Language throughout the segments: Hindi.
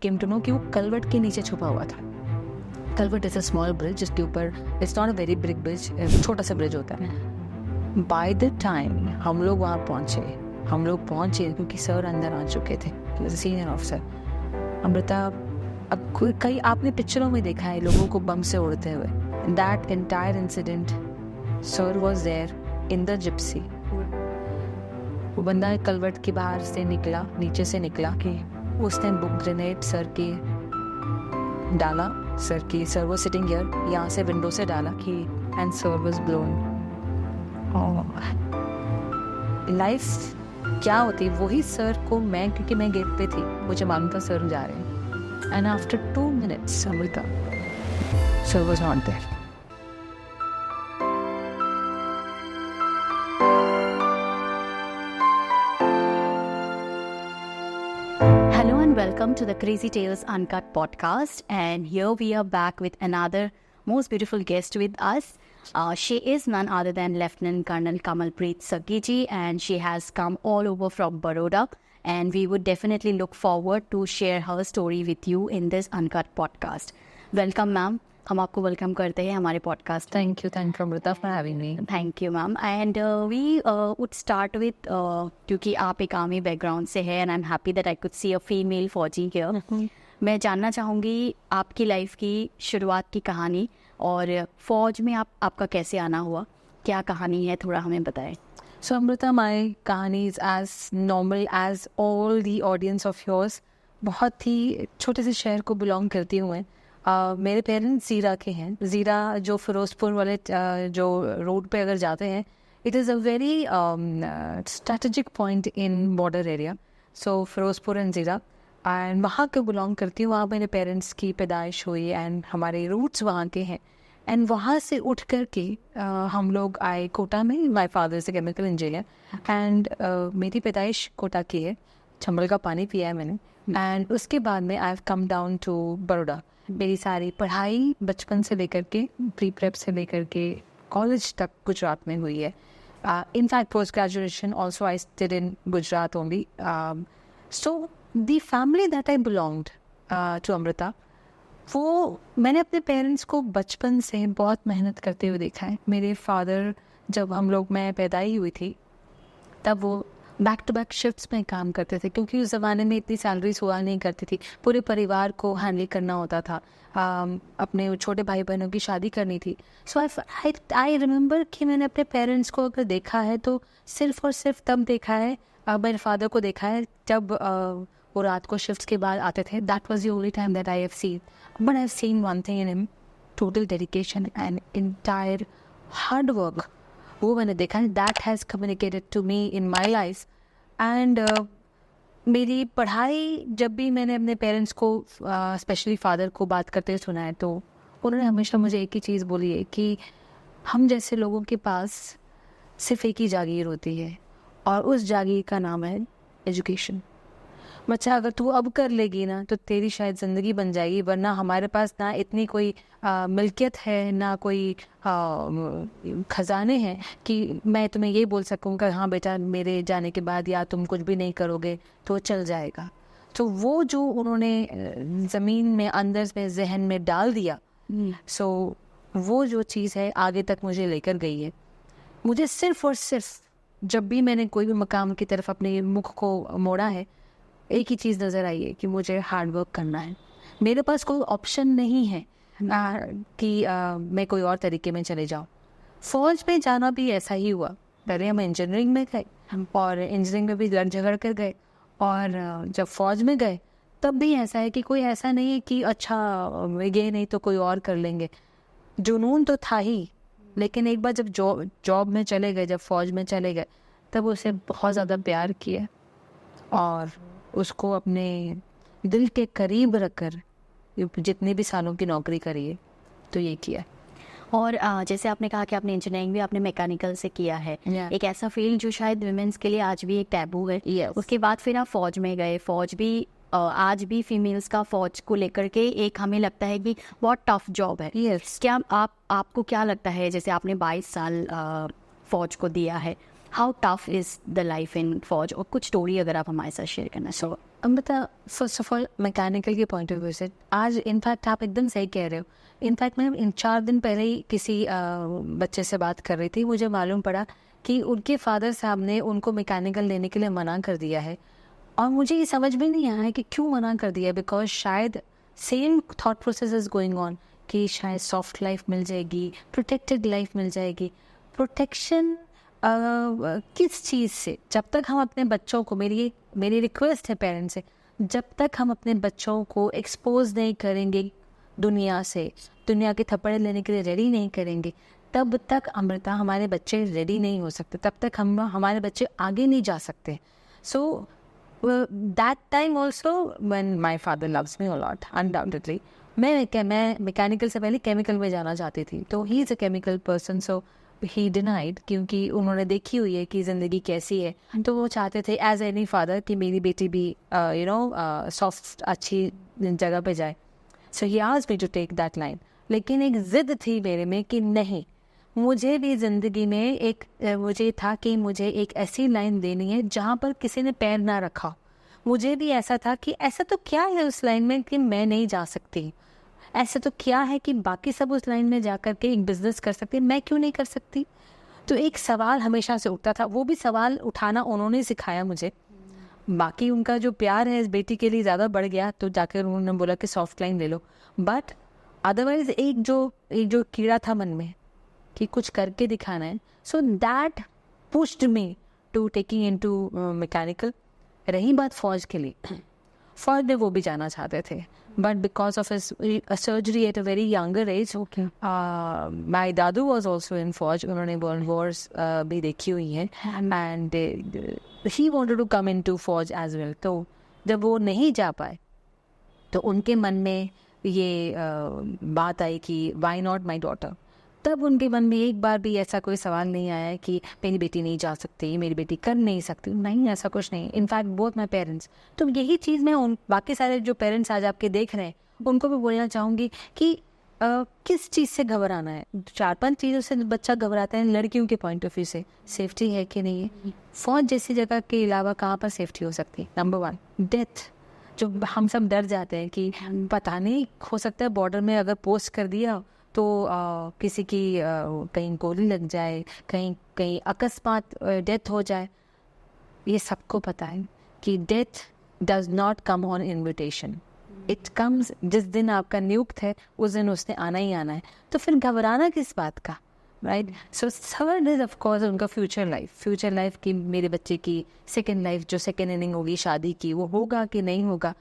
केम टू नो कि वो कलवट के नीचे छुपा हुआ था। Culvert is a small bridge जिसके ऊपर it's not a very big bridge, छोटा सा ब्रिज होता है। बाय द टाइम हम लोग वहाँ पहुँचे क्योंकि सर अंदर आ चुके थे, सीनियर ऑफिसर। अमृता, अब कई आपने पिक्चरों में देखा है लोगों को बम से उड़ते हुए। That entire incident, sir was there in the Gypsy. वो बंदा कलवट के बाहर से निकला, नीचे से निकला कि उसने ग्रेनेड सर के डाला, सर वो सिटिंग हियर, यहाँ से विंडो से डाला कि and sir was blown. Life क्या होती वही सर को, मैं क्योंकि मैं गेट पे थी, मुझे मालूम था सर जा रहे हैं, and after 2 minutes Amrita, sir was not there. Hello and welcome to the Crazy Tales Uncut podcast, and here we are back with another most beautiful guest with us. She is none other than Lieutenant Colonel Kamalpreet Saggi ji, and she has come all over from Baroda, and we would definitely look forward to share her story with you in this Uncut podcast. Welcome ma'am, हम आपको वेलकम करते हैं हमारे podcast. Thank you Amrita for having me. Thank you ma'am, and we would start with, क्योंकि आप एक आर्मी बैकग्राउंड से है and I am happy that I could see a female फौजी हियर। मैं जानना चाहूँगी आपकी लाइफ की शुरुआत की कहानी और फौज में आपका कैसे आना हुआ, क्या कहानी है, थोड़ा हमें बताएं। So Amrita, my कहानी is as normal as all the audience of yours। बहुत ही छोटे से शहर को बिलोंग करती हूँ मैं। मेरे पेरेंट्स ज़ीरा के हैं। ज़ीरा जो फिरोज़पुर वाले जो रोड पे अगर जाते हैं, it is a very strategic point in border area. So Ferozepur and ज़ीरा, एंड वहाँ को बिलोंग करती हूँ। वहाँ मेरे पेरेंट्स की पैदाइश हुई एंड हमारे रूट्स वहाँ के हैं। एंड वहाँ से उठ कर के हम लोग आए कोटा में। My father is a chemical engineer and मेरी पैदाइश कोटा की है। चंबल का पानी पिया है मैंने। एंड उसके बाद में I have come down to Baroda. मेरी सारी पढ़ाई बचपन से लेकर के प्री प्रेप से लेकर के कॉलेज तक गुजरात में हुई है। In fact post graduation also I studied in Gujarat only. So the family that I belonged to Amrita, वो मैंने अपने पेरेंट्स को बचपन से बहुत मेहनत करते हुए देखा है। मेरे फादर जब मैं पैदा ही हुई थी तब वो बैक टू बैक शिफ्ट्स में काम करते थे, क्योंकि उस ज़माने में इतनी सैलरीज हुआ नहीं करती थी। पूरे परिवार को हैंडल करना होता था। अपने छोटे भाई बहनों की शादी करनी थी। सो आई रिमेंबर कि मैंने अपने पेरेंट्स को अगर देखा है तो सिर्फ और सिर्फ तब देखा है, मेरे फादर को देखा है जब वो रात को शिफ्ट्स के बाद आते थे। That was the only time that I have seen, but I have seen one thing in him, total dedication and entire hard work. वो मैंने देखा है। That has communicated to me in my life. And मेरी पढ़ाई, जब भी मैंने अपने पेरेंट्स को स्पेशली फादर को बात करते हुए सुना है तो उन्होंने हमेशा मुझे एक ही चीज़ बोली है कि हम जैसे लोगों के पास सिर्फ एक ही जागीर होती है और उस जागीर का नाम है एजुकेशन। बच्चा, अगर तू अब कर लेगी ना तो तेरी शायद ज़िंदगी बन जाएगी, वरना हमारे पास ना इतनी कोई मिल्कियत है, ना कोई ख़जाने हैं कि मैं तुम्हें ये बोल सकूँ कि हाँ बेटा मेरे जाने के बाद या तुम कुछ भी नहीं करोगे तो चल जाएगा। तो वो जो उन्होंने ज़मीन में अंदर में जहन में डाल दिया, सो वो जो चीज़ है आगे तक मुझे लेकर गई है। मुझे सिर्फ और सिर्फ जब भी मैंने कोई भी मकाम की तरफ अपने मुख को मोड़ा है, एक ही चीज़ नज़र आई है कि मुझे हार्ड वर्क करना है। मेरे पास कोई ऑप्शन नहीं है कि मैं कोई और तरीके में चले जाऊँ। फ़ौज में जाना भी ऐसा ही हुआ। पहले हम इंजीनियरिंग में गए और इंजीनियरिंग में भी लड़ झगड़ कर गए, और जब फ़ौज में गए तब भी ऐसा है कि कोई ऐसा नहीं है कि अच्छा ये नहीं तो कोई और कर लेंगे। जुनून तो था ही, लेकिन एक बार जब जॉब में चले गए, जब फ़ौज में चले गए, तब उसे बहुत ज़्यादा प्यार किया और उसको अपने दिल के करीब रखकर जितने भी सालों की नौकरी करी है तो ये किया। और जैसे आपने कहा कि आपने इंजीनियरिंग भी आपने मैकेनिकल से किया है, एक ऐसा फील्ड जो शायद वुमेन्स के लिए आज भी एक टैबू है। उसके बाद फिर आप फौज में गए। फौज भी आज भी फीमेल्स का फौज को लेकर के एक हमें लगता है कि बहुत टफ जॉब है। क्या आपको क्या लगता है, जैसे आपने 22 साल फौज को दिया है, how tough is the life in फौज, और कुछ स्टोरी अगर आप हमारे साथ शेयर करना चाहो। Amrita, first of all mechanical के पॉइंट ऑफ व्यू से आज इनफैक्ट आप एकदम सही कह रहे हो। इनफैक्ट मैं इन 4 दिन पहले ही किसी बच्चे से बात कर रही थी, मुझे मालूम पड़ा कि उनके फादर साहब ने उनको मैकेनिकल लेने के लिए मना कर दिया है। और मुझे ये समझ में नहीं आया है कि क्यों मना कर दिया, बिकॉज शायद same thought process is going on कि शायद सॉफ्ट लाइफ मिल जाएगी, प्रोटेक्टेड लाइफ मिल जाएगी। प्रोटेक्शन किस चीज़ से? जब तक हम अपने बच्चों को, मेरी रिक्वेस्ट है पेरेंट्स से, जब तक हम अपने बच्चों को एक्सपोज नहीं करेंगे दुनिया से, दुनिया के थप्पड़े लेने के लिए रेडी नहीं करेंगे, तब तक अमृता हमारे बच्चे रेडी नहीं हो सकते, तब तक हमारे बच्चे आगे नहीं जा सकते। So that time also when my father loves me a lot undoubtedly, मैं मैकेनिकल से पहले केमिकल में जाना चाहती थी, तो he is a chemical person, so he denied, क्योंकि उन्होंने देखी हुई है कि ज़िंदगी कैसी है। तो वो चाहते थे एज एनी फादर कि मेरी बेटी भी सॉफ्ट अच्छी जगह पे जाए। So he asked me to take that line, लेकिन एक ज़िद थी मेरे में कि नहीं, मुझे भी ज़िंदगी में मुझे था कि मुझे एक ऐसी लाइन देनी है जहाँ पर किसी ने पैर ना रखा। मुझे भी ऐसा था कि ऐसा तो क्या है उस लाइन में कि मैं नहीं जा सकती, ऐसा तो क्या है कि बाकी सब उस लाइन में जा कर के एक बिज़नेस कर सकते, मैं क्यों नहीं कर सकती? तो एक सवाल हमेशा से उठता था, वो भी सवाल उठाना उन्होंने सिखाया मुझे। बाकी उनका जो प्यार है इस बेटी के लिए ज़्यादा बढ़ गया, तो जाकर उन्होंने बोला कि सॉफ्ट लाइन ले लो। बट अदरवाइज एक जो कीड़ा था मन में कि कुछ करके दिखाना है, so that pushed me to taking into mechanical. रही बात फौज के लिए, फौज में वो भी जाना चाहते थे, but because of surgery at a very younger age, my दादू वॉज ऑल्सो इन फौज, उन्होंने वर्ल्ड वॉर्स भी देखी हुई हैं, and he wanted to come in to फौज एज वेल। तो जब वो नहीं जा पाए तो उनके मन में ये बात आई कि वाई नॉट माई डॉटर। तब उनके मन में एक बार भी ऐसा कोई सवाल नहीं आया कि मेरी बेटी नहीं जा सकती, मेरी बेटी कर नहीं सकती, नहीं, ऐसा कुछ नहीं। इनफैक्ट बोथ माई पेरेंट्स, तो यही चीज़ मैं उन बाकी सारे जो पेरेंट्स आज आपके देख रहे हैं उनको भी बोलना चाहूँगी कि किस चीज़ से घबराना है। 4-5 चीज़ों से बच्चा घबराता है लड़कियों के पॉइंट ऑफ व्यू से, सेफ्टी है कि नहीं है। फौज जैसी जगह के अलावा कहाँ पर सेफ्टी हो सकती है? नंबर 1 डेथ, जो हम सब डर जाते हैं कि पता नहीं, हो सकता है बॉर्डर में अगर पोस्ट कर दिया तो किसी की कहीं गोली लग जाए, कहीं अकस्मात डेथ हो जाए। ये सबको पता है कि death does not come on invitation, it comes जिस दिन आपका नियुक्त है उस दिन उसने आना ही आना है। तो फिर घबराना किस बात का, right? So third is of course उनका फ्यूचर लाइफ की, मेरे बच्चे की सेकेंड लाइफ, जो सेकेंड इनिंग होगी शादी की, वो होगा कि नहीं होगा,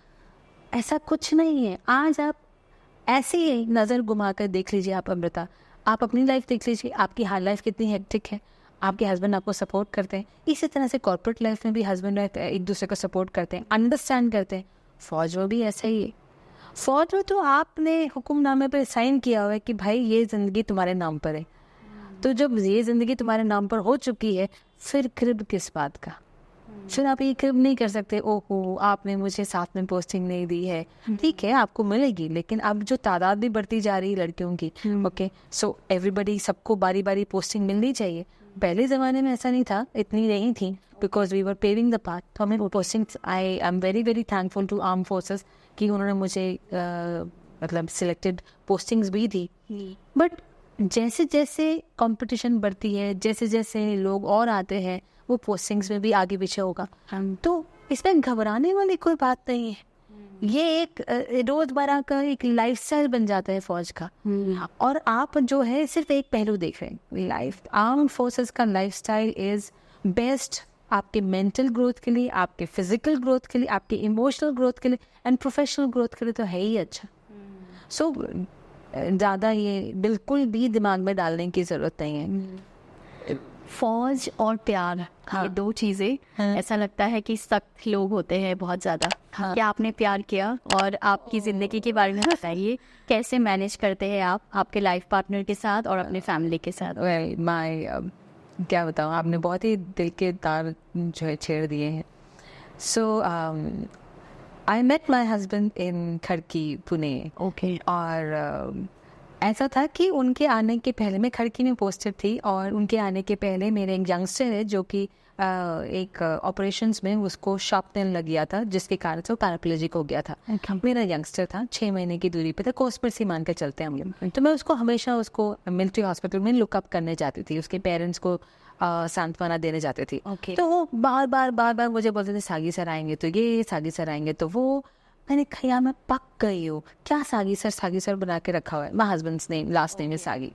ऐसा कुछ नहीं है। आज आप ऐसे ही नज़र घुमा कर देख लीजिए आप अमृता, आप अपनी लाइफ देख लीजिए, आपकी हाल लाइफ कितनी हेक्टिक है, आपके हस्बैंड आपको सपोर्ट करते हैं। इसी तरह से कॉर्पोरेट लाइफ में भी हस्बैंड वाइफ एक दूसरे को सपोर्ट करते हैं, अंडरस्टैंड करते हैं। फौज में भी ऐसा ही है। फौज में तो आपने हुक्मनामे पर साइन किया हुआ है कि भाई ये ज़िंदगी तुम्हारे नाम पर है। तो जब ये ज़िंदगी तुम्हारे नाम पर हो चुकी है, फिर क्रिब किस बात का? फिर आप ये क्रिब नहीं कर सकते, ओहो आपने मुझे साथ में पोस्टिंग नहीं दी है। ठीक है, आपको मिलेगी, लेकिन अब जो तादाद भी बढ़ती जा रही है लड़कियों की, ओके, सो एवरीबडी, सबको बारी बारी पोस्टिंग मिलनी चाहिए। पहले ज़माने में ऐसा नहीं था, इतनी नहीं थी, because we were paving the path. तो हमें posting, I am very very thankful to armed forces कि उन्होंने मुझे मतलब सिलेक्टेड पोस्टिंग्स भी दी। बट जैसे जैसे कंपटीशन बढ़ती है, जैसे जैसे लोग और आते हैं, वो पोस्टिंग्स में भी आगे पीछे होगा। तो इसमें घबराने वाली कोई बात नहीं है। ये एक रोज़मर्रा का एक लाइफस्टाइल बन जाता है फौज का। और आप जो है सिर्फ एक पहलू देख रहे हैं। लाइफ आर्म फोर्सेस का लाइफस्टाइल इज़ बेस्ट आपके मेंटल ग्रोथ के लिए, आपके फिजिकल ग्रोथ के लिए, आपके इमोशनल ग्रोथ के लिए एंड प्रोफेशनल ग्रोथ के लिए तो है ही अच्छा। सो ज़्यादा ये बिल्कुल भी दिमाग में डालने की ज़रूरत नहीं है। फौज और प्यार, ये दो चीज़ें ऐसा लगता है कि सख्त लोग होते हैं बहुत ज़्यादा। क्या आपने प्यार किया? और आपकी ज़िंदगी के बारे में बताइए, कैसे मैनेज करते हैं आप आपके लाइफ पार्टनर के साथ और अपने फैमिली के साथ? वेल माय क्या बताऊँ, आपने बहुत ही दिल के तार जो है छेड़ दिए हैं। So I met my husband in Khadki, Pune. Okay. और ऐसा था कि उनके आने के पहले मैं खड़की में पोस्टेड थी और उनके आने के पहले मेरे एक यंगस्टर है जो कि एक ऑपरेशंस में उसको शार्पनर लग गया था जिसके कारण से वो पैराप्लेजिक हो गया था। मेरा यंगस्टर था, 6 महीने की दूरी पे था, कोसपर्सी मान के चलते हैं हम लोग। तो मैं उसको हमेशा उसको मिलिट्री हॉस्पिटल में लुकअप करने जाती थी, उसके पेरेंट्स को सांत्वना देने जाते थे। तो वो बार बार मुझे बोलते थे सागी सर आएंगे तो ये, सागी सर आएंगे तो वो। मैंने कहा यार मैं पक गई हूँ, क्या सागी सर बना के रखा हुआ है। My husband's name, last name is Sagi.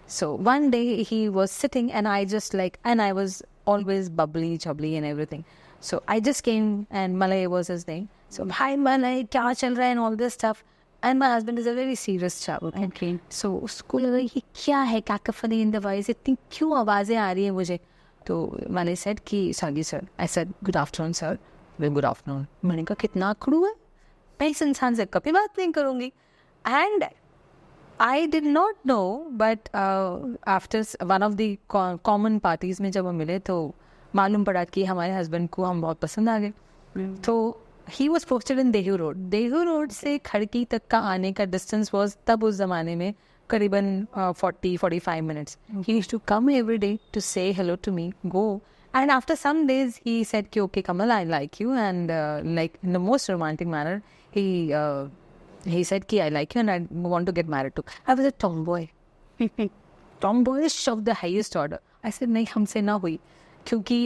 So one day he was sitting and I just and I was always bubbly and everything. So I just came and Malay was his name. So hi Malay, क्या चल रहा है and all this stuff. And my husband is a very serious chap. Okay. So उसको लगा ये क्या है, cacophony in the voice, इतनी क्यों आवाज़ें आ रही हैं मुझे। तो Malay said कि सागी sir, I said good afternoon sir. Well, good afternoon. मैंने कहा कितना अकड़ू है, मैं इस इंसान से कभी बात नहीं करूँगी। And I did not know, but after one of the common parties में जब हम मिले तो मालूम पड़ा कि हमारे हस्बैंड को हम बहुत पसंद आ गए। तो he was posted in Dehu road से खड़की तक का आने का डिस्टेंस was तब उस ज़माने में करीबन 40-45 minutes. He used to come every day to say hello to me, go. And after some days he said कि okay Kamal, I like you, and like in the most romantic manner he said कि I like you and I want to get married to. I was a tomboy. Tomboyish of the highest order. I said नहीं, हमसे ना हुई, क्योंकि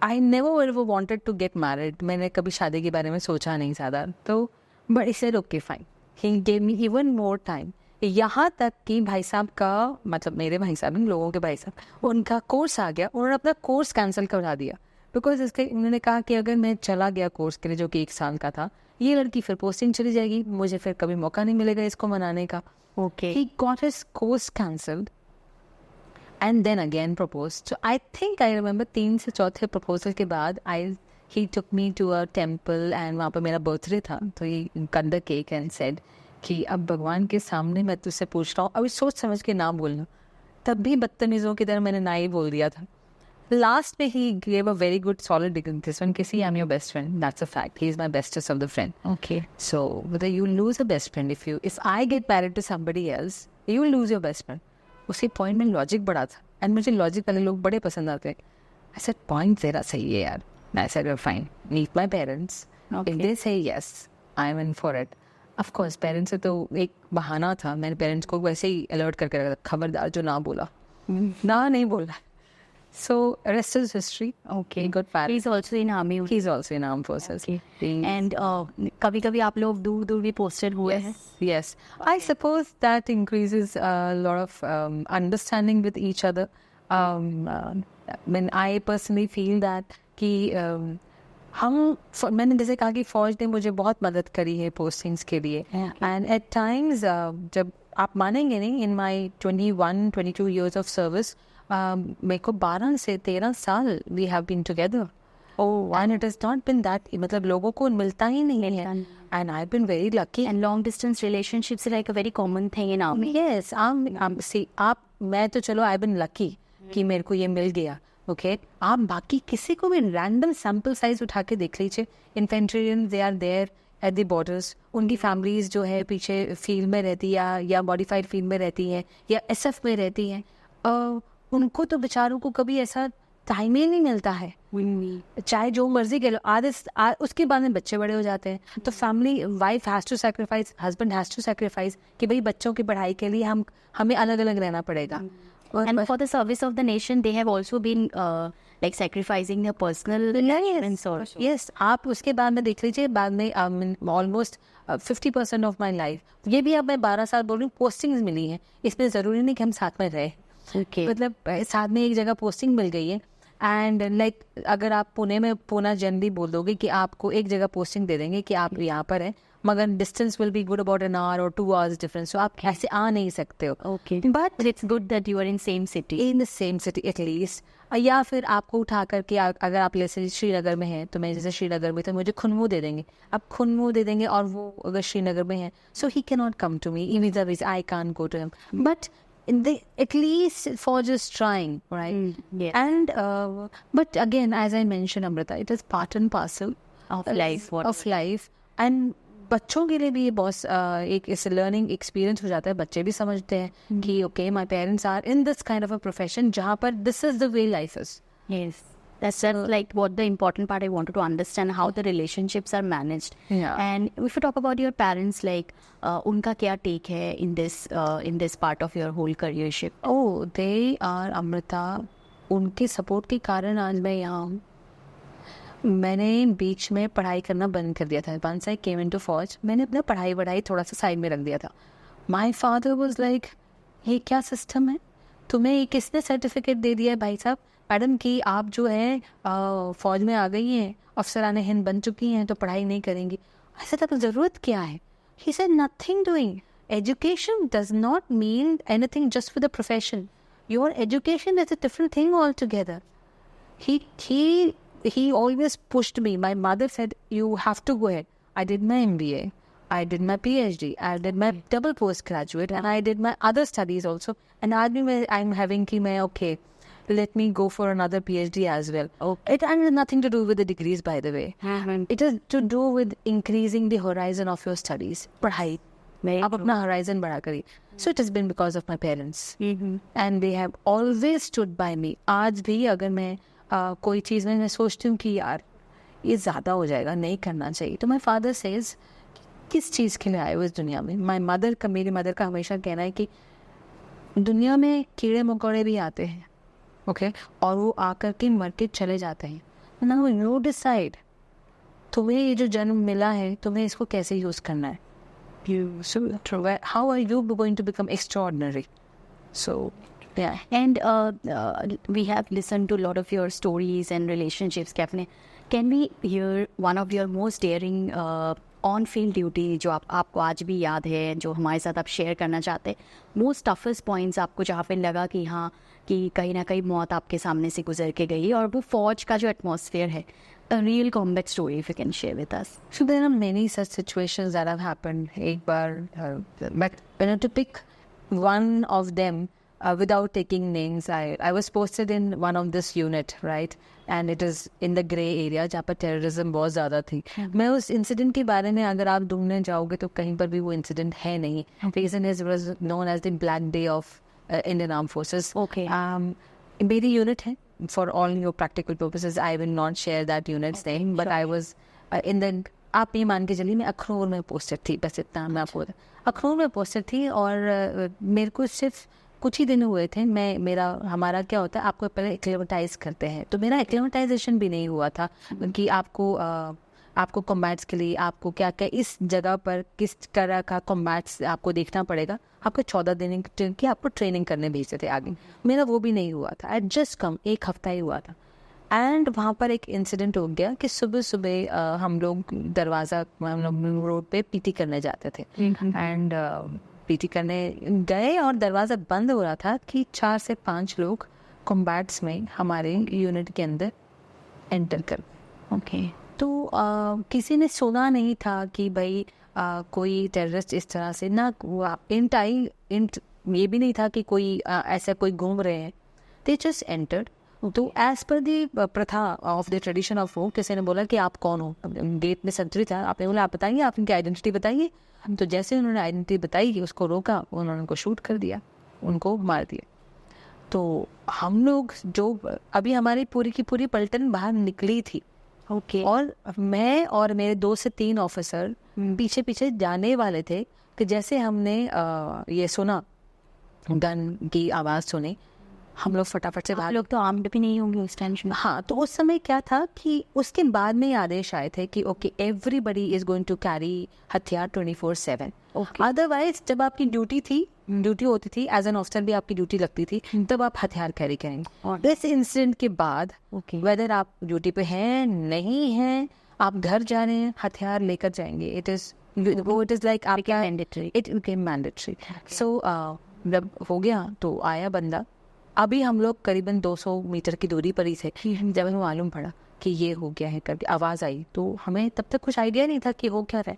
I never ever wanted to get married. मैंने कभी शादी के बारे में सोचा नहीं ज़्यादा। तो but he said okay fine. He gave me even more time. यहाँ तक कि भाई साहब का, मतलब मेरे भाई साहब, इन लोगों के भाई साहब, उनका कोर्स आ गया, उन्होंने अपना कोर्स कैंसिल करा दिया। बिकॉज इसके उन्होंने कहा कि अगर मैं चला गया कोर्स के लिए जो कि 1 साल का था, ये लड़की फिर पोस्टिंग चली जाएगी, मुझे फिर कभी मौका नहीं मिलेगा इसको मनाने का। Okay. He got his course cancelled and then again proposed. So I think I remember 3 से 4थे proposal के बाद he took me to a temple and वहाँ पर मेरा birthday था, तो he cut the cake and said कि अब भगवान के सामने मैं तुझसे पूछ रहा हूँ, अभी सोच समझ के ना बोलना। तब भी बदतमीज़ों की तरह मैंने ना ही बोल दिया था। Last में he gave a very good solid this one, Kissy, I'm your best friend. That's a fact. He's my bestest of the friend. Okay. So whether you lose a best friend, if I get married to somebody else, you will lose your best friend. उसी point में logic बड़ा था, and मुझे logic वाले लोग बड़े पसंद आते हैं। I said point तेरा सही है यार। I said well fine. Meet my parents. Okay. If they say yes, I'm in for it. Of course parents से तो एक बहाना था, मैंने parents को वैसे ही alert करके रखा था, खबरदार जो ना बोला, ना नहीं बोला। So rest is history. Okay. He got married. He's also in army. He's also in armed forces. Okay. He's- And कभी-कभी आप लोग दूर-दूर भी posted हुए हैं? Yes. I suppose that increases a lot of understanding with each other. When I personally feel that कि मैंने जैसे कहा कि फौज ने मुझे बहुत मदद करी है पोस्टिंग्स के लिए। एंड एट टाइम्स जब आप मानेंगे नहीं, इन माई 21-22 years of service, मेरे को 12 से 13 साल we have been together. And it is not been that, मतलब लोगों को मिलता ही नहीं है। And I been very lucky. And long distance relationships are like a very common thing in army. Yes, मैं तो चलो आई बिन लकी कि मेरे को ये मिल गया। ओके, आप बाकी किसी को भी रैंडम सैम्पल साइज उठा के देख लीजिए। Infantryman they are there at the borders, उनकी फैमिलीज जो है पीछे फील्ड में रहती है या मॉडिफाइड फील्ड में रहती हैं या SF में रहती हैं, उनको तो बेचारों को कभी ऐसा टाइम ही नहीं मिलता है। चाहे जो मर्जी कह लो, उसके बाद में बच्चे बड़े हो जाते हैं, तो family, wife has to sacrifice, husband has to sacrifice कि भाई बच्चों की पढ़ाई के लिए हमें अलग अलग रहना पड़ेगा। And for the service of the nation, they have also been like sacrificing their personal lives or Yes, आप उसके बाद में देख लीजिए, बाद में ऑलमोस्ट 50% ऑफ माई लाइफ, ये भी अब मैं 12 साल बोल रही हूँ, पोस्टिंग्स मिली हैं। इसमें ज़रूरी नहीं कि हम साथ में रहे। Okay. मतलब साथ में एक जगह पोस्टिंग मिल गई है। एंड लाइक अगर आप पुणे जनरली बोल दोगे कि आपको एक जगह पोस्टिंग दे देंगे कि आप यहाँ पर हैं, मगर distance will be good about an hour or 2 hours difference, so आप ऐसे आ नहीं सकते हो। Okay. But it's good that you are in same city. in the same city at least, या फिर आपको उठा करके अगर आप जैसे श्रीनगर में हैं, तो मैं जैसे श्रीनगर में, तो मुझे खुनमू दे देंगे, अब खुनमू दे देंगे, और वो अगर श्रीनगर में है, so he cannot come to me, either ways I can't go to him, but at least for just trying, right? Yes. And but again, as I mentioned, Amrita, it is part and parcel Of life, what- of life, and बच्चों के लिए भी ये बहुत एक इस लर्निंग एक्सपीरियंस हो जाता है. बच्चे भी समझते हैं कि okay my parents are in this kind of a profession जहाँ पर this is the way life is. Yes, that's like what the important part I wanted to understand, how the relationships are managed. Yeah. And if you talk about your parents, like उनका क्या take है in this part of your whole careership? Oh, they are Amrita. उनके सपोर्ट के कारण आज मैं यहाँ हूँ. मैंने बीच में पढ़ाई करना बंद कर दिया था. Once I came into फौज, मैंने अपना पढ़ाई थोड़ा सा साइड में रख दिया था. My father was like, ये क्या सिस्टम है, तुम्हें ये किसने सर्टिफिकेट दे दिया है भाई साहब, मैडम कि आप जो है फौज में आ गई हैं, अफसरान हिंद बन चुकी हैं, तो पढ़ाई नहीं करेंगी. ऐसे तक ज़रूरत क्या है? He said nothing doing. Education does not mean anything just for the profession. Your education is a different thing altogether. He always pushed me. My mother said, you have to go ahead. I did my MBA. I did my PhD. I did my double postgraduate, and I did my other studies also. And I'm having ki main, okay, let me go for another PhD as well. Okay. It has nothing to do with the degrees, by the way. Mm-hmm. It is to do with increasing the horizon of your studies. पढ़ाई. आप अपना horizon बढ़ा करिए. So it has been because of my parents. Mm-hmm. And they have always stood by me. आज भी अगर मैं कोई चीज़ में मैं सोचती हूँ कि यार ये ज़्यादा हो जाएगा, नहीं करना चाहिए, तो my father says किस चीज़ के लिए आए हो इस दुनिया में. मेरी मदर का हमेशा कहना है कि दुनिया में कीड़े मकोड़े भी आते हैं, ओके, और वो आकर के मर के चले जाते हैं. नाउ यू डिसाइड, तुम्हें ये जो जन्म मिला है, तुम्हें इसको कैसे यूज़ करना है. How are you going to become extraordinary? So, yeah. And we have listened to a lot of your stories and relationships, Kapne. Can we hear one of your most daring on-field duty जो आपको आज भी याद है, जो हमारे साथ आप शेयर करना चाहते हैं, मोस्ट टफेस्ट पॉइंट्स आपको जहाँ पे लगा कि हाँ कि कहीं ना कहीं मौत आपके सामने से गुजर के गई, और वो फौज का जो एटमॉस्फेयर है, a real combat story if you can share with us. So there are many such situations that have happened. एक बार, but to pick one of them without taking names, I was posted in one of this unit, right? And it is in the grey area जहाँ पर terrorism बहुत ज़्यादा थी. मैं उस incident के बारे में अगर आप ढूंढने जाओगे तो कहीं पर भी वो incident है नहीं. Reason is was known as the Black Day of Indian Armed Forces. Okay. मेरी unit है. For all your practical purposes, I will not share that unit's name, but I was in the, आप ये मान के चलिए मैं अखनूर में पोस्टेड थी, बस इतना मैं आपको अखनूर में पोस्टेड थी. और मेरे को सिर्फ कुछ ही दिन हुए थे. हमारा क्या होता है, आपको पहले एक्लेमेटाइज करते हैं, तो मेरा एक्लेमेटाइजेशन भी नहीं हुआ था कि आपको कॉम्बैट्स के लिए आपको क्या क्या इस जगह पर किस तरह का कॉम्बैट्स आपको देखना पड़ेगा. आपको 14 दिन की आपको ट्रेनिंग करने भेजते थे आगे. मेरा वो भी नहीं हुआ था. आई जस्ट कम, एक हफ्ता ही हुआ था. एंड वहाँ पर एक इंसिडेंट हो गया कि सुबह सुबह हम लोग रोड पे पीटी करने जाते थे. एंड पीटी करने गए और दरवाज़ा बंद हो रहा था कि 4 से 5 लोग कॉम्बैट्स में हमारे यूनिट के अंदर एंटर कर. ओके. तो किसी ने सुना नहीं था कि भाई कोई टेररिस्ट इस तरह से ना. इंट ये भी नहीं था कि कोई ऐसा कोई घूम रहे हैं. They just entered. तो एज पर दी प्रथा ऑफ द ट्रेडिशन ऑफ वो, किसी ने बोला कि आप कौन हो. गेट में सेंट्री था. आपने बोला आप बताइए, आप उनकी आइडेंटिटी बताइए. तो जैसे उन्होंने आइडेंटिटी बताई, उसको रोका, उन्होंने उनको शूट कर दिया, उनको मार दिया. तो हम लोग जो अभी हमारी पूरी की पूरी पलटन बाहर निकली थी. ओके. और मैं और मेरे 2 से 3 ऑफिसर पीछे पीछे जाने वाले थे कि जैसे हमने ये सुना, गन की आवाज़ सुनी, हम लोग फटाफट से आप लोग तो आर्म्ड भी नहीं होंगे उस टाइम. हाँ, तो उस समय क्या था कि उसके बाद में ये आदेश आए थे कि okay everybody is going to carry हथियार 24/7. अदरवाइज जब आपकी ड्यूटी होती थी एज एन ऑफिसर भी आपकी ड्यूटी लगती थी, तब आप हथियार कैरी करेंगे. इस इंसिडेंट के बाद वेदर आप ड्यूटी पे हैं नहीं हैं, आप घर जा रहे हैं, हथियार लेकर जाएंगे. इट इज लाइक आप क्या, इट बिकेम मैंडेटरी. सो जब हो गया तो आया बंदा. अभी हम लोग करीबन 200 मीटर की दूरी पर ही थे. जब हमें मालूम पड़ा कि ये हो गया है करके आवाज़ आई, तो हमें तब तक कुछ आइडिया नहीं था कि हो क्या रहा है.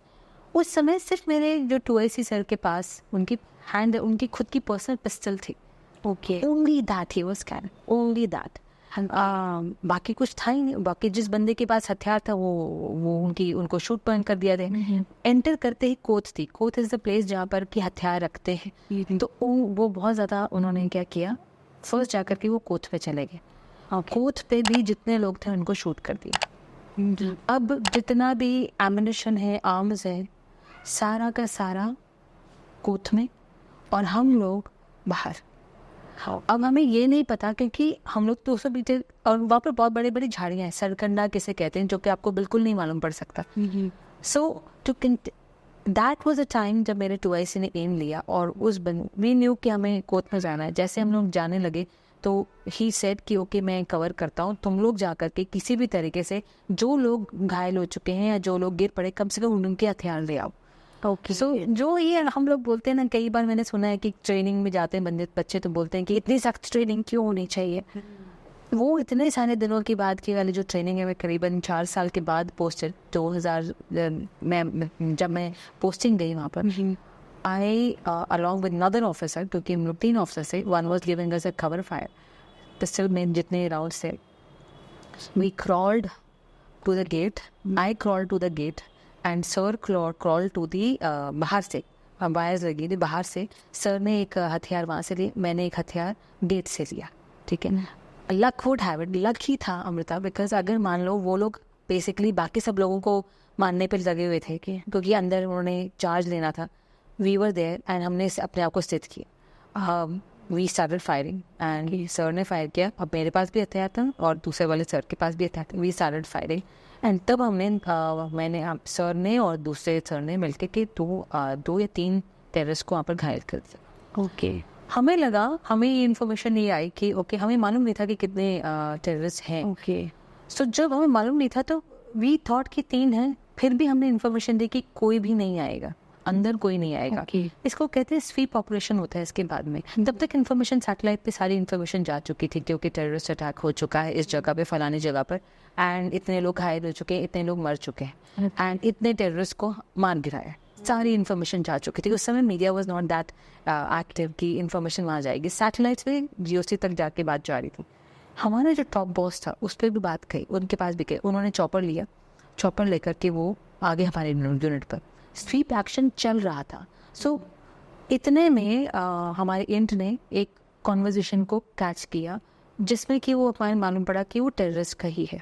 उस समय सिर्फ मेरे जो 2AC सर के पास उनकी खुद की पर्सनल पिस्टल थी. Okay. Only that he was carrying. Only that. बाकी कुछ था ही नहीं। बाकी जिस बंदे के पास हथियार था वो उनको शूट पॉइंट कर दिया था। एंटर करते ही कोच थी। कोच इज द प्लेस जहाँ पर कि हथियार रखते हैं। तो वो बहुत ज़्यादा उन्होंने क्या किया, फर्स्ट जाकर के वो कोच पे चले गए। कोच पे भी जितने लोग थे उनको शूट कर दिया। अब जितना भी एमिनेशन है, आर्म्स है, सारा का सारा कोच में और हम लोग बाहर। अब हमें ये नहीं पता क्योंकि हम लोग 200 मीटर और वहाँ पर बहुत बड़ी बड़ी झाड़ियाँ हैं, सरकंडा किसे कहते हैं, जो कि आपको बिल्कुल नहीं मालूम पड़ सकता। So that was a time जब मेरे 2IC ने एम लिया और वी न्यू कि हमें कोच में जाना है। जैसे हम लोग जाने लगे तो ही सेड कि ओके मैं कवर करता हूँ, तुम लोग जा करके किसी भी तरीके से जो लोग घायल हो चुके हैं या जो लोग गिर पड़े कम से कम उनके हथियार ले आओ। सो जो ये हम लोग बोलते हैं ना, कई बार मैंने सुना है कि ट्रेनिंग में जाते हैं बच्चे तो बोलते हैं कि इतनी सख्त ट्रेनिंग क्यों होनी चाहिए। वो इतने सारे दिनों की बाद की वाली जो ट्रेनिंग है, मैं करीबन 4 साल के बाद पोस्टेड 2000 जब मैं पोस्टिंग गई वहाँ पर, I along with another officer, क्योंकि हम लोग 3 ऑफिसर थे, one was giving us a cover fire pistol में जितने राउंड थे। We crawled to the gate, I crawled to the gate and sir crawl to the, बाहर से वायर्स लगी थी बाहर से। सर ने एक हथियार वहाँ से लिया, मैंने एक हथियार गेट से लिया। ठीक है, luck would have it, luck ही था अमृता, बिकॉज अगर मान लो वो लोग बेसिकली बाकी सब लोगों को मारने पर लगे हुए थे क्योंकि अंदर उन्होंने चार्ज लेना था। वी वर देयर एंड हमने अपने आप को स्थित किया। We started firing and sir ने फायर किया। अब मेरे पास भी हथियार था और दूसरे वाले सर के पास भी हथियार था। वी स्टार्टेड फायरिंग एंड तब मैंने सर ने और दूसरे सर ने मिलकर के 2 या 3 टेररिस्ट को वहाँ पर घायल कर दिया। ओके, हमें लगा, हमें ये इन्फॉर्मेशन नहीं आई कि ओके, हमें मालूम नहीं था कि कितने टेररिस्ट हैं। ओके, सो जब हमें मालूम नहीं था तो वी थॉट कि 3 हैं, फिर भी हमने इन्फॉर्मेशन दी कि कोई भी नहीं आएगा, अंदर कोई नहीं आएगा। इसको कहते हैं स्वीप ऑपरेशन होता है। इसके बाद में तब तक इन्फॉर्मेशन सैटेलाइट पे सारी इन्फॉर्मेशन जा चुकी थी क्योंकि टेररिस्ट अटैक हो चुका है इस जगह पे, फलानी जगह पर, एंड इतने लोग घायल हो चुके हैं, इतने लोग मर चुके हैं एंड इतने टेररिस्ट को मार गिराया। सारी इन्फॉर्मेशन जा चुकी थी। उस समय media was not that active कि इन्फॉर्मेशन वहाँ जाएगी। सैटेलाइट्स पे GOC तक जाके बात जा रही थी। हमारा जो टॉप बॉस था उस पर भी बात गई, उनके पास भी गई। उन्होंने चॉपर लिया, चॉपर लेकर के वो आगे हमारे यूनिट पर स्वीप एक्शन चल रहा था। सो इतने में हमारे इंट ने एक कॉन्वर्जेशन को कैच किया जिसमें कि वो हमारे मालूम पड़ा कि वो टेररिस्ट का ही है।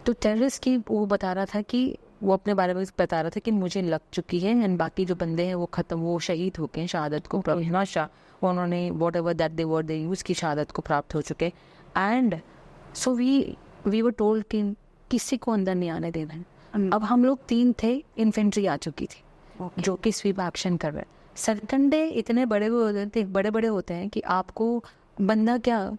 तो टेररिस्ट की वो बता रहा था कि वो अपने बारे में बता रहा था कि मुझे लग चुकी है एंड बाकी जो बंदे हैं वो शहीद हो गए, शहादत को प्राप्त, उन्होंने whatever that they were they use की शहादत को प्राप्त हो चुके। And so we were told कि किसी को अंदर नहीं आने देना है। अब हम लोग 3 थे, इन्फेंट्री आ चुकी थी जो कि स्वीप एक्शन कर रहे। सरकंडे इतने बड़े होते हैं कि आपको बंदा क्या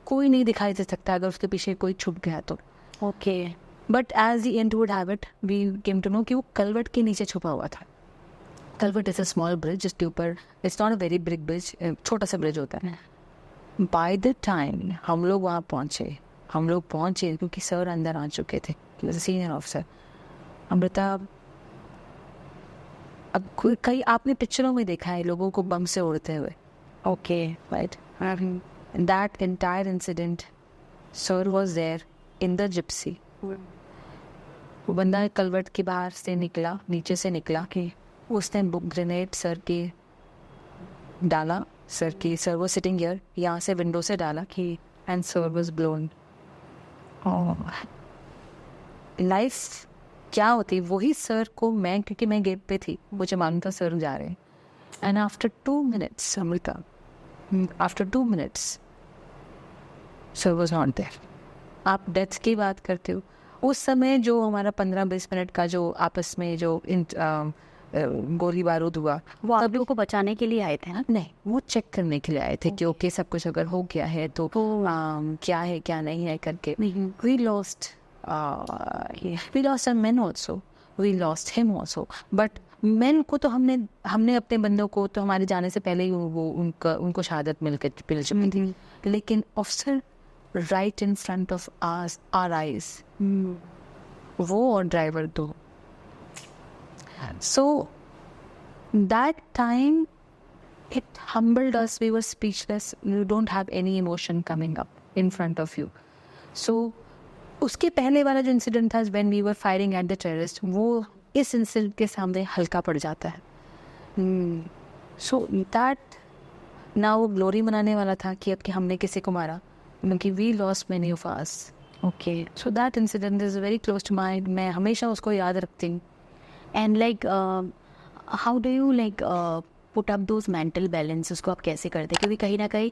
कोई नहीं दिखाई दे सकता अगर उसके पीछे कोई छुप गया तो। Okay, but as the end would have it, we came to know कि वो कलवट के नीचे छुपा हुआ था। Culvert is a small bridge जिसके ऊपर, it's not a very big bridge, छोटा सा ब्रिज होता है। बाय द टाइम हम लोग वहाँ पहुँचे क्योंकि सर अंदर आ चुके थे, सीनियर ऑफिसर। अमृता, अब कई आपने पिक्चरों में देखा है लोगों को बम से उड़ते हुए। Okay, right, that entire incident, sir was there in the Gypsy. वो बंदा कलवट के बाहर से निकला, नीचे से निकला कि उसने ग्रेनेड सर के डाला, सर वो सिटिंग हियर, यहाँ से विंडो से डाला कि and sir was blown. Life क्या होती वही सर को, मैं क्योंकि मैं गेट पे थी, मुझे मालूम था सर जा रहे हैं। And after 2 minutes Amrita, after 2 minutes sir was not there. आप डेथ की बात करते हो, उस समय जो हमारा 15-20 मिनट का जो आपस में जो गोली बारूद हुआ, वो आप लोगों को बचाने के लिए आए थे ना? नहीं, वो चेक करने के लिए आए थे कि ओके सब कुछ अगर हो गया है तो क्या है क्या नहीं है करके। We lost men also, we lost him also, but men को तो हमने अपने बंदों को तो हमारे जाने से पहले ही वो उनको शहादत मिल चुकी थी। लेकिन officer right in front of our eyes, वो और ड्राइवर दो। So that time it humbled us, we were speechless, you don't have any emotion coming up. in front of you. So उसके पहले वाला जो इंसिडेंट था when we were firing at the terrorist, वो इस इंसिडेंट के सामने हल्का पड़ जाता है. So that ना वो ग्लोरी मनाने वाला था कि अब कि हमने किसी को मारा, क्योंकि we lost many of us. Okay. So that incident is very close to mind. मैं हमेशा उसको याद रखती हूँ. And like how do you like put up those mental balance, उसको आप कैसे करते हैं? क्योंकि कहीं ना कहीं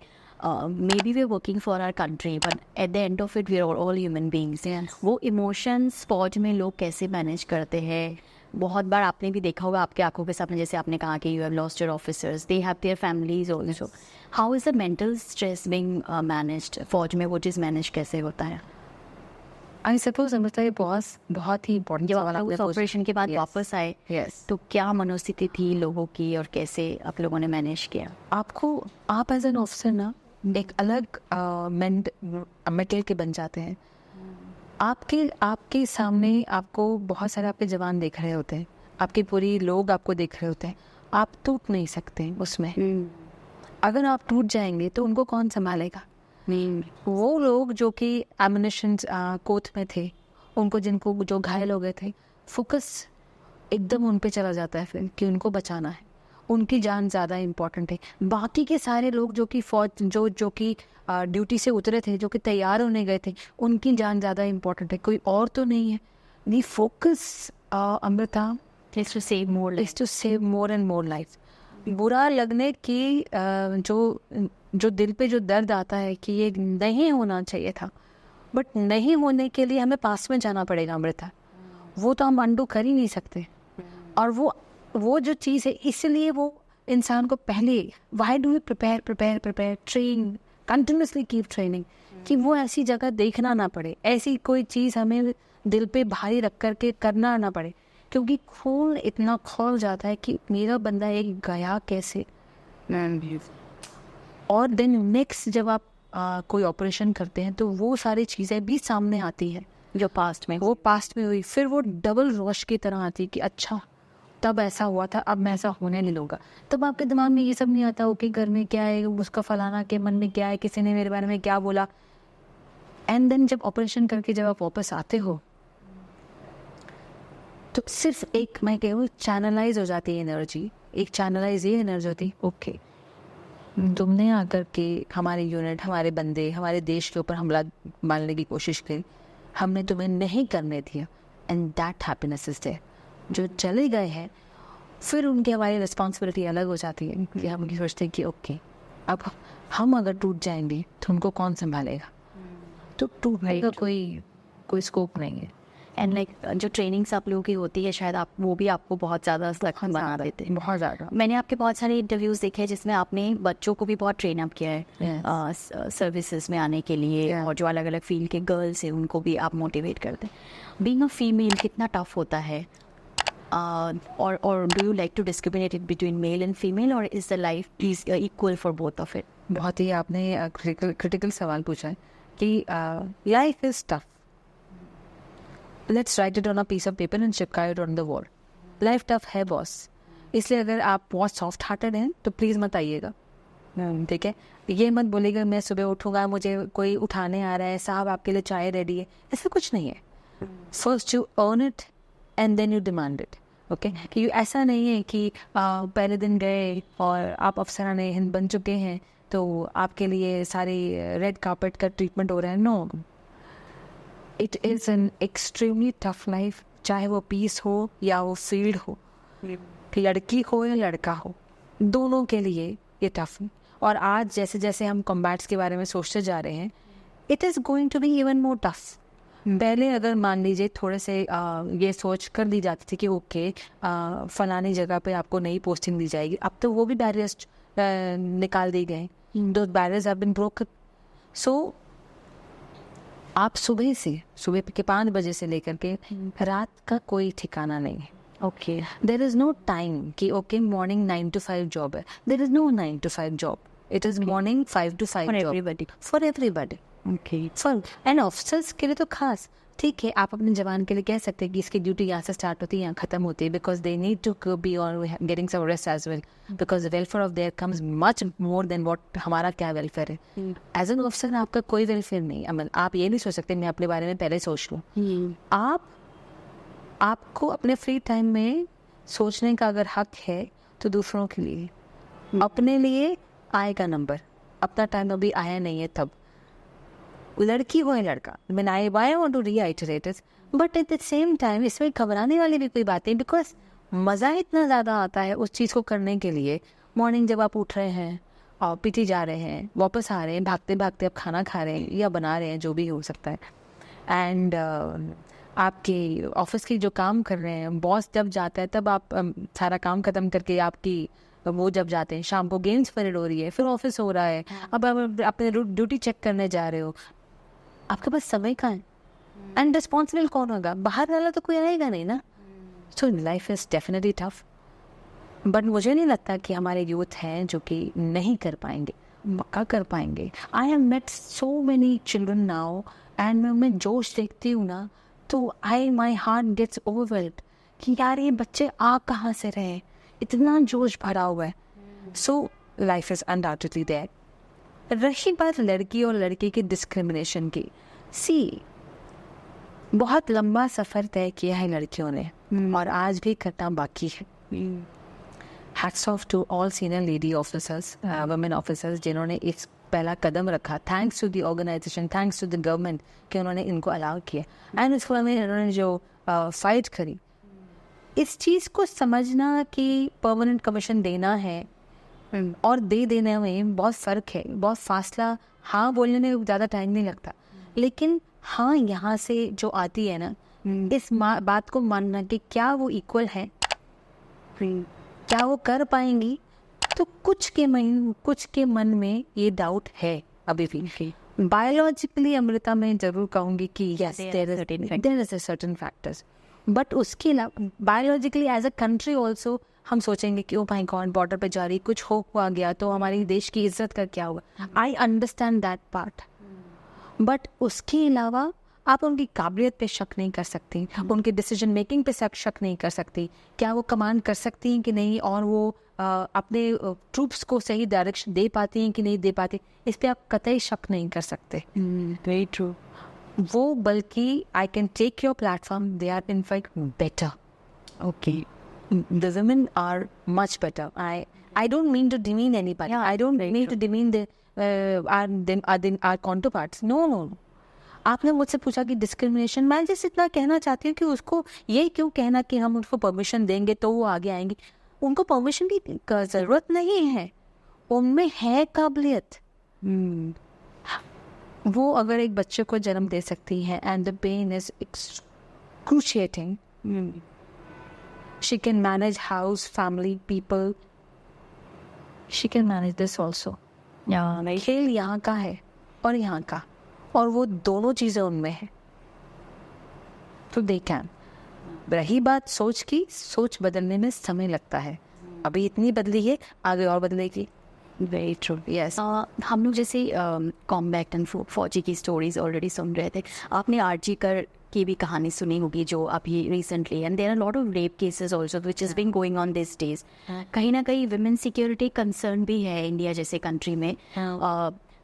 maybe we are working for our country but at the end of it we are all human beings. Yes. वो emotions फौज में लोग कैसे manage करते हैं? बहुत बार आपने भी देखा होगा आपके आंखों के सामने, जैसे आपने कहा कि you have lost your officers, they have their families also. How is the mental stress being managed? फौज में वो चीज़ manage कैसे होता है? आई सपोज अमृता ये बहुत ही इम्पोर्टेंट जब सवाल आप आपने उस ऑपरेशन के बाद Yes. वापस आए Yes. तो क्या मनोस्थिति थी लोगों की और कैसे आप लोगों ने मैनेज किया? आप एज एन ऑफिसर ना एक अलग मेटल के बन जाते हैं. आपके सामने आपको बहुत सारे आपके जवान देख रहे होते हैं, आपके पूरी लोग आपको देख रहे होते हैं. आप टूट नहीं सकते उसमें. अगर आप टूट जाएंगे तो उनको कौन संभालेगा? वो लोग जो कि एमिनेशन कोच में थे, उनको जिनको जो घायल हो गए थे, फोकस एकदम उन पे चला जाता है फिर कि उनको बचाना है, उनकी जान ज़्यादा इम्पोर्टेंट है. बाकी के सारे लोग जो कि फौज जो कि ड्यूटी से उतरे थे, जो कि तैयार होने गए थे, उनकी जान ज़्यादा इम्पोर्टेंट है, कोई और तो नहीं है. The focus Amrita is to save more is to save more and more life. बुरा लगने की जो दिल पे जो दर्द आता है कि ये नहीं होना चाहिए था, बट नहीं होने के लिए हमें पास में जाना पड़ेगा अमृता. वो तो हम अंडू कर ही नहीं सकते. और वो जो चीज़ है, इसलिए वो इंसान को पहले why do we prepare train continuously keep training, कि वो ऐसी जगह देखना ना पड़े, ऐसी कोई चीज़ हमें दिल पे भारी रख करके करना ना पड़े, क्योंकि खून इतना खोल जाता है कि मेरा बंदा एक गया कैसे. और देन नेक्स्ट जब आप कोई ऑपरेशन करते हैं तो वो सारी चीज़ें भी सामने आती है जो पास्ट में हुई, फिर वो डबल रश की तरह आती है कि अच्छा तब ऐसा हुआ था, अब मैं ऐसा होने नहीं दूंगा. तब आपके दिमाग में ये सब नहीं आता कि घर में क्या है, उसका फलाना के मन में क्या है, किसी ने मेरे बारे में क्या बोला. एंड देन जब ऑपरेशन करके जब आप वापस आते हो तो सिर्फ एक मैं कहूँ चैनलाइज हो जाती है एनर्जी. एक चैनलाइज ये एनर्जी होती, ओके तुमने आकर के हमारे यूनिट, हमारे बंदे, हमारे देश के ऊपर हमला मारने की कोशिश की, हमने तुम्हें नहीं करने दिया. And that happiness is there. जो चले गए हैं फिर उनकी हमारी रिस्पॉन्सिबिलिटी अलग हो जाती है कि हम सोचते हैं कि ओके अब हम अगर टूट जाएंगे तो उनको कौन संभालेगा. तो टूटने का कोई स्कोप नहीं है. एंड लाइक जो ट्रेनिंग्स आप लोगों की होती है शायद आप वो भी आपको बहुत ज़्यादा सख्त बना देते हैं. बहुत ज़्यादा. मैंने आपके बहुत सारे इंटरव्यूज़ देखे हैं जिसमें आपने बच्चों को भी बहुत ट्रेन अप किया है सर्विसेज में आने के लिए. और जो अलग अलग फील्ड के गर्ल्स हैं उनको भी आप मोटिवेट करते हैं. बीइंग अ फीमेल कितना टफ होता है, और do you like to discriminate it between male and female, और is the life is equal for both of it? बहुत ही आपने क्रिटिकल सवाल पूछा है कि life is tough. Let's write it on a piece of paper and चिपका it on the wall. Life tough है बॉस, इसलिए अगर आप बहुत सॉफ्ट हार्टेड हैं तो प्लीज़ मत आइएगा. ठीक है, ये मत बोलेगा मैं सुबह उठूंगा मुझे कोई उठाने आ रहा है, साहब आपके लिए चाय रेडी है. ऐसा कुछ नहीं है. First you earn it and then you demand it. Okay, कि ऐसा नहीं है कि पहले दिन गए और आप अफसराने हिंद बन चुके हैं तो आपके लिए सारे रेड कार्पेट का ट्रीटमेंट हो रहा है. No, it is an extremely tough life, चाहे वो पीस हो या वो फील्ड हो, लड़की हो या लड़का हो, दोनों के लिए ये टफ है. और आज जैसे जैसे हम कॉम्बैट्स के बारे में सोचते जा रहे हैं, it is going to be even more tough. पहले अगर मान लीजिए थोड़े से ये सोच कर दी जाती थी कि ओके फलानी जगह पे आपको नई पोस्टिंग दी जाएगी, अब तो वो भी बैरियर्स निकाल दिए गए. दो बैरियर्स हैव बीन ब्रोकन. सो आप सुबह के 5 बजे से लेकर के रात का कोई ठिकाना नहीं है. Okay, there is no time कि ओके मॉर्निंग 9 to 5 जॉब है. There is no 9 to 5 job. It is morning 5 to 5 for job everybody. For everybody. Okay, for and officers के लिए तो खास. ठीक है, आप अपने जवान के लिए कह सकते हैं कि इसकी ड्यूटी यहाँ से स्टार्ट होती है, यहाँ खत्म होती है, because they need to be on getting some rest as well, because welfare of their comes much more than what हमारा क्या वेलफेयर है. एज एन ऑफिसर आपका कोई वेलफेयर नहीं. I mean, आप ये नहीं सोच सकते मैं अपने बारे में पहले सोच लूँ. आपको अपने फ्री टाइम में सोचने का अगर हक है तो दूसरों के लिए, अपने लिए आएगा नंबर. अपना टाइम अभी आया नहीं है तब, लड़की हो या लड़का. मैंने I want to reiterate it, but at the same time इसमें घबराने वाली भी कोई बात नहीं, बिकॉज मज़ा इतना ज़्यादा आता है उस चीज़ को करने के लिए. मॉर्निंग जब आप उठ रहे हैं और पीटी जा रहे हैं, वापस आ रहे हैं, भागते भागते आप खाना खा रहे हैं या बना रहे हैं, जो भी हो सकता है, एंड आपके ऑफिस की जो काम कर रहे हैं, बॉस जब जाता है तब आप सारा काम ख़त्म करके आपकी वो जब जाते हैं, शाम को गेम्स परेड हो रही है, फिर ऑफिस हो रहा है, अब आप अपने ड्यूटी चेक करने जा रहे हो, आपके पास समय कहाँ है? एंड रिस्पॉन्सिबल कौन होगा? बाहर वाला तो कोई आएगा नहीं ना. सो life is definitely tough, but मुझे नहीं लगता कि हमारे यूथ हैं जो कि नहीं कर पाएंगे, पक्का कर पाएंगे. I have met so many children now, and मैं उनमें जोश देखती हूँ ना, तो माई हार्ट गेट्स ओवरवेल्ड कि यार ये बच्चे आ कहाँ से रहे, इतना जोश भरा हुआ है. So life is undoubtedly there. रही बात लड़की और लड़के की डिस्क्रिमिनेशन की, सी बहुत लंबा सफ़र तय किया है लड़कियों ने, और आज भी करना बाकी है. Hats off to all senior lady officers, women officers, जिन्होंने इस पहला कदम रखा. Thanks to the organisation, thanks to the government कि उन्होंने इनको अलाउ किया, एंड इसको में इन्होंने जो फाइट करी. इस चीज़ को समझना कि परमानेंट कमीशन देना है और दे देने में बहुत फ़र्क है, बहुत फासला. हाँ बोलने में ज़्यादा टाइम नहीं लगता, लेकिन हाँ यहाँ से जो आती है ना, इस बात को मानना कि क्या वो इक्वल है, क्या वो कर पाएंगी, तो कुछ के मन में ये डाउट है अभी भी. बायोलॉजिकली अमृता मैं ज़रूर कहूँगी कि yes there is a certain factors, but उसके अलावा biologically as a country also हम सोचेंगे कि ओ भाई गॉड बॉर्डर पे जा रही, कुछ हुआ गया तो हमारी देश की इज्जत का क्या होगा. I understand that part, but उसके अलावा आप उनकी काबिलियत पे शक नहीं कर सकती, उनके डिसीजन मेकिंग पे शक नहीं कर सकती, क्या वो कमांड कर सकती हैं कि नहीं, और वो अपने ट्रूप्स को सही डायरेक्शन दे पाती हैं कि नहीं दे पाती, इस पर आप कतई शक नहीं कर सकते. Very true. वो बल्कि I can take your platform, they are in fact better. Okay. The women are much better. I don't mean to demean anybody. Yeah, I don't very mean true. to demean our counterparts. No. आपने मुझसे पूछा कि डिस्क्रिमिनेशन, मैं जिस इतना कहना चाहती हूँ कि उसको ये क्यों कहना कि हम उनको परमिशन देंगे तो वो आगे आएंगे. उनको परमिशन की ज़रूरत नहीं है, उनमें है काबिलियत. वो अगर एक बच्चे को जन्म दे सकती है, and the pain is excruciating. She can manage house, family, people. She can manage this also. खेल यहाँ का है और यहाँ का, और वो दोनों चीज़ें उनमें है, तो they can. रही बात सोच की, सोच बदलने में समय लगता है. अभी इतनी बदली है, आगे और बदलेगी. Very true. यस. हम लोग जैसे कॉम्बैट एंड फौजी की स्टोरीज ऑलरेडी सुन रहे थे. आपने आरजी कर की भी कहानी सुनी होगी जो अभी recently, and there are lot of rape cases also which is being going on this days. कहीं ना कहीं वुमेन सिक्योरिटी कंसर्न भी है इंडिया जैसे कंट्री में.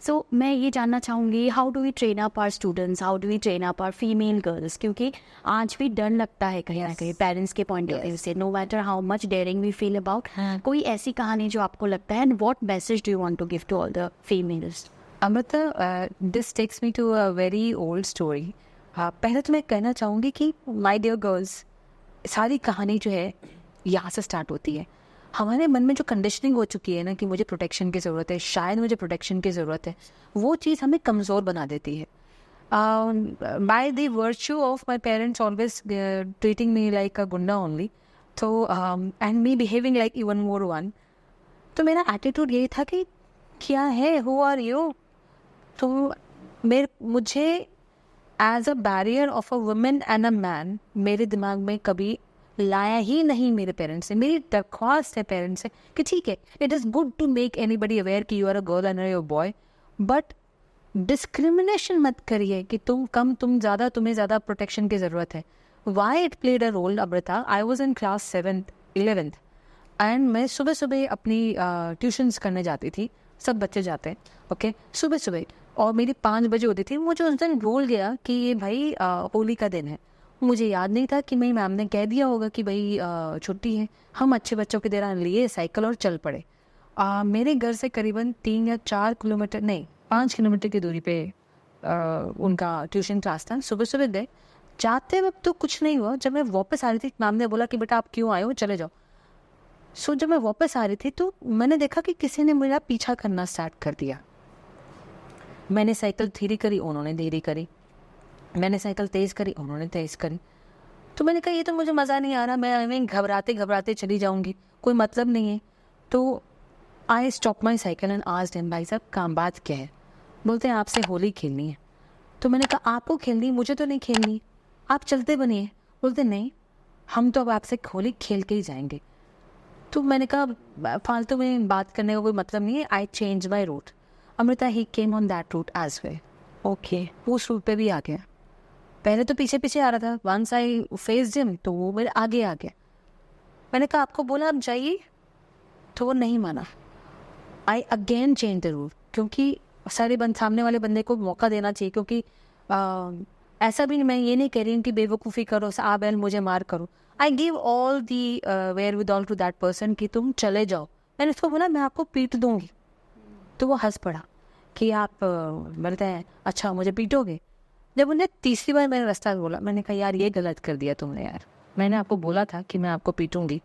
सो मैं ये जानना चाहूँगी, how do we train up our students, how do we train up our female girls, क्योंकि आज भी डर लगता है कहीं ना कहीं पेरेंट्स के पॉइंट ऑफ व्यू से, no matter how much daring we feel about. कोई ऐसी कहानी जो आपको लगता है, and what message do you want to give to all the females? Amrita, this takes me to a very old story. पहले तो मैं कहना चाहूँगी कि माय डियर गर्ल्स, सारी कहानी जो है यहाँ से स्टार्ट होती है. हमारे मन में जो कंडीशनिंग हो चुकी है ना कि मुझे प्रोटेक्शन की ज़रूरत है, शायद मुझे प्रोटेक्शन की ज़रूरत है, वो चीज़ हमें कमज़ोर बना देती है. By the virtue of my parents always treating me like अ गुंडा ओनली, तो and me behaving like even more one. तो मेरा एटीट्यूड यही था कि क्या है, हु आर यू. तो मुझे as a barrier of a women and a man मेरे दिमाग में कभी लाया ही नहीं मेरे पेरेंट्स से. मेरी दरख्वास्त है पेरेंट्स से कि ठीक है, it is good to make anybody aware कि you are a girl and you are boy, but discrimination मत करिए कि तुम कम, तुम ज़्यादा, तुम्हें ज़्यादा प्रोटेक्शन की ज़रूरत है. Why it played a role, Amrita, I was in class 7th 11th and मैं सुबह सुबह अपनी ट्यूशन्स करने जाती थी. सब बच्चे जाते हैं, ओके, सुबह सुबह, और मेरी 5 बजे होती थी. मुझे उस दिन भूल गया कि ये भाई होली का दिन है. मुझे याद नहीं था कि मेरी मैम ने कह दिया होगा कि भाई छुट्टी है. हम अच्छे बच्चों की तरह लिए साइकिल और चल पड़े. मेरे घर से करीबन 3 या 4 किलोमीटर नहीं 5 किलोमीटर की दूरी पे उनका ट्यूशन क्लास था. सुबह सुबह गए. जाते वक्त तो कुछ नहीं हुआ. जब मैं वापस आ रही थी, मैम ने बोला कि बेटा आप क्यों आए हो, चले जाओ. सो जब मैं वापस आ रही थी तो मैंने देखा कि किसी ने मेरा पीछा करना स्टार्ट कर दिया. मैंने साइकिल धीरे करी, उन्होंने धीरे करी. मैंने साइकिल तेज़ करी, उन्होंने तेज़ करी. तो मैंने कहा ये तो मुझे मज़ा नहीं आ रहा, मैं घबराते घबराते चली जाऊंगी, कोई मतलब नहीं है. तो I stop my cycle and asked him, भाई साहब काम बात क्या है? बोलते हैं आपसे होली खेलनी है. तो मैंने कहा आपको खेलनी, मुझे तो नहीं खेलनी, आप चलते बनिए. बोलते नहीं, हम तो अब आपसे होली खेल के ही जाएंगे. तो मैंने कहा फालतू में बात करने का कोई मतलब नहीं है. I change my route. Amrita, he came on that route as well. Okay, वो उस रूट पे भी आ गया. पहले तो पीछे पीछे आ रहा था. वंस आई फेस्ड हिम तो वो मेरे आगे आ गया. मैंने कहा आपको बोला आप जाइए, तो वो नहीं माना. I again change the route, क्योंकि सामने वाले बंदे को मौका देना चाहिए. क्योंकि ऐसा भी मैं ये नहीं कह रही हूँ कि बेवकूफ़ी करो, आ बैल मुझे मार करो. I give all the wherewithal to that person कि तुम चले जाओ. मैंने उसको बोला मैं आपको पीट दूंगी. तो वो हंस पड़ा कि आप बोलते हैं अच्छा मुझे पीटोगे. जब उन्हें तीसरी बार मैंने रास्ता बोला, मैंने कहा यार ये गलत कर दिया तुमने यार, मैंने आपको बोला था कि मैं आपको पीटूंगी.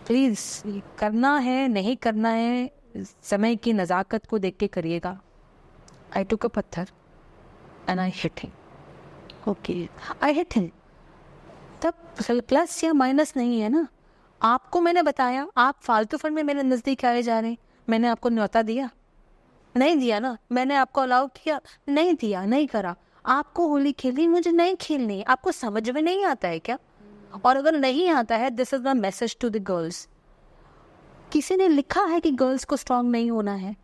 प्लीज़ करना है नहीं करना है, समय की नज़ाकत को देख के करिएगा. आई टुक अ पत्थर and I hit him. Okay, I hit him. तब प्लस या माइनस नहीं है ना. आपको मैंने बताया, आप फालतू फन में मेरे नज़दीक आए जा रहे हैं. मैंने आपको न्योता दिया? नहीं दिया ना. मैंने आपको अलाउ किया? नहीं दिया, नहीं करा. आपको होली खेलनी, मुझे नहीं खेलनी. आपको समझ में नहीं आता है क्या? और अगर नहीं आता है, this is the message to the girls. किसी ने लिखा है कि गर्ल्स को स्ट्रांग नहीं होना है?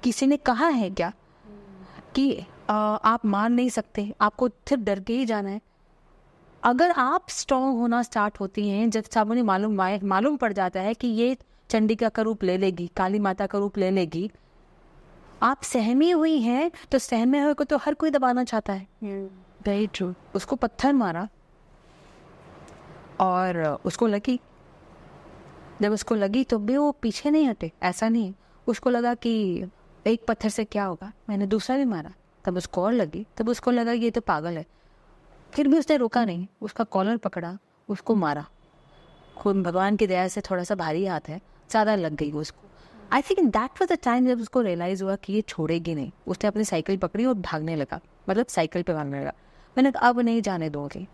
किसी ने कहा है क्या कि आप मान नहीं सकते, आपको सिर्फ डर के ही जाना है? अगर आप स्ट्रांग होना स्टार्ट होती हैं, जब सामने मालूम पड़ जाता है कि ये चंडिका का रूप ले लेगी, काली माता का रूप ले लेगी, आप सहमी हुई हैं, तो सहमे हुए को तो हर कोई दबाना चाहता है. Very true. उसको पत्थर मारा और उसको लगी. जब उसको लगी तो भी वो पीछे नहीं हटे. ऐसा नहीं, उसको लगा कि एक पत्थर से क्या होगा. मैंने दूसरा भी मारा, तब उसको और लगी. तब उसको लगा ये तो पागल है. फिर भी उसने रुका नहीं, उसका कॉलर पकड़ा, उसको मारा. खुद भगवान की दया से थोड़ा सा भारी हाथ है, ज़्यादा लग गई उसको. I think that was the time जब उसको रियलाइज़ हुआ कि ये छोड़ेगी नहीं. उसने अपनी साइकिल पकड़ी और भागने लगा, मतलब साइकिल पे भागने लगा. मैंने कहा अब नहीं जाने दोगे.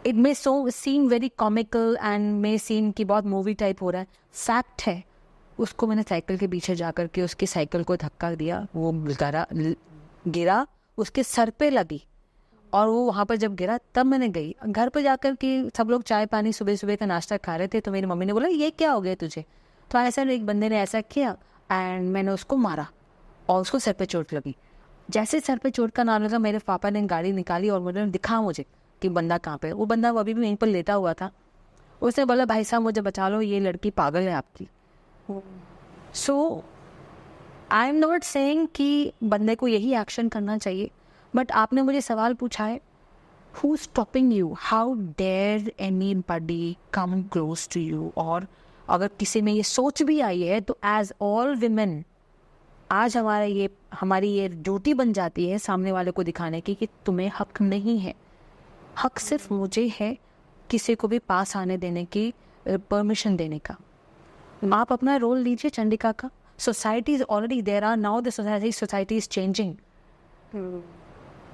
It may so seem very comical and may seem कि बहुत मूवी टाइप हो रहा है. फैक्ट है, उसको मैंने साइकिल के पीछे जा कर के उसकी साइकिल को धक्का दिया. वो गिरा, उसके सर पे लगी, और वो वहाँ पर जब गिरा तब मैंने गई घर पर जाकर के. सब लोग चाय पानी सुबह सुबह का नाश्ता खा रहे थे, तो मेरी मम्मी ने बोला ये क्या हो गया तुझे. तो ऐसा एक बंदे ने ऐसा किया एंड मैंने उसको मारा और उसको सर पे चोट लगी. जैसे सर पे चोट का नाम लगा, मेरे पापा ने गाड़ी निकाली और मुझे दिखा मुझे कि बंदा कहाँ पे. वो बंदा वो अभी भी वहीं पर लेटा हुआ था. उसने बोला भाई साहब मुझे बचा लो, ये लड़की पागल है आपकी. सो आई एम नॉट सेइंग कि बंदे को यही एक्शन करना चाहिए, बट आपने मुझे सवाल पूछा है, who stopping you, how dare anybody come close to you. और अगर किसी में ये सोच भी आई है तो एज ऑल विमेन आज हमारी ये ड्यूटी बन जाती है सामने वाले को दिखाने की कि तुम्हें हक नहीं है. हक सिर्फ मुझे है किसी को भी पास आने देने की, परमिशन देने का. आप अपना रोल लीजिए चंडिका का. Society is already there are now the society is changing.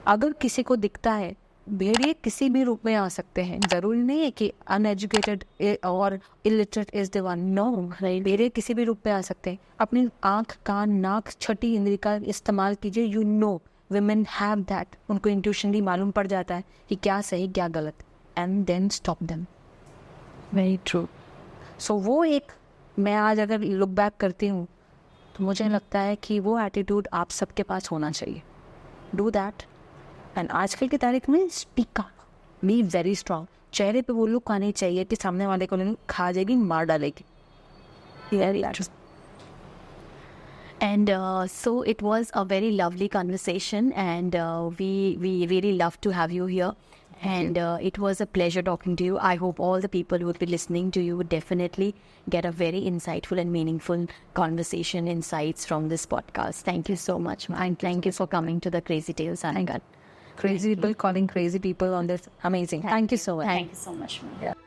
अगर किसी को दिखता है, भेड़िए किसी भी रूप में आ सकते हैं. जरूरी नहीं है कि अनएजुकेटेड और illiterate is the one. No, भेड़िए किसी भी रूप में आ सकते हैं. अपनी आँख कान नाक छठी इंद्री का इस्तेमाल कीजिए. You know women have that. उनको इंट्यूशनली मालूम पड़ जाता है कि क्या सही क्या गलत, and then stop them. Very true. So वो एक, मैं आज अगर लुक बैक करती हूँ तो मुझे लगता है कि वो एटीट्यूड आप सबके पास होना चाहिए. Do that. एंड आजकल की तारीख में speak up, be very strong. चेहरे पे वो लुक आनी चाहिए कि सामने वाले को खा जाएगी, मार डालेगी. And so it was a very lovely conversation, and we really love to have you here. And it was a pleasure talking to you. I hope all the people who would be listening to you would definitely get a very insightful and meaningful conversation, insights from this podcast. Thank you so much, and thank you for coming to the Crazy Tales Uncut. Crazy people calling crazy people on this. Amazing. Thank you so much. Thank you so much, ma'am. Yeah.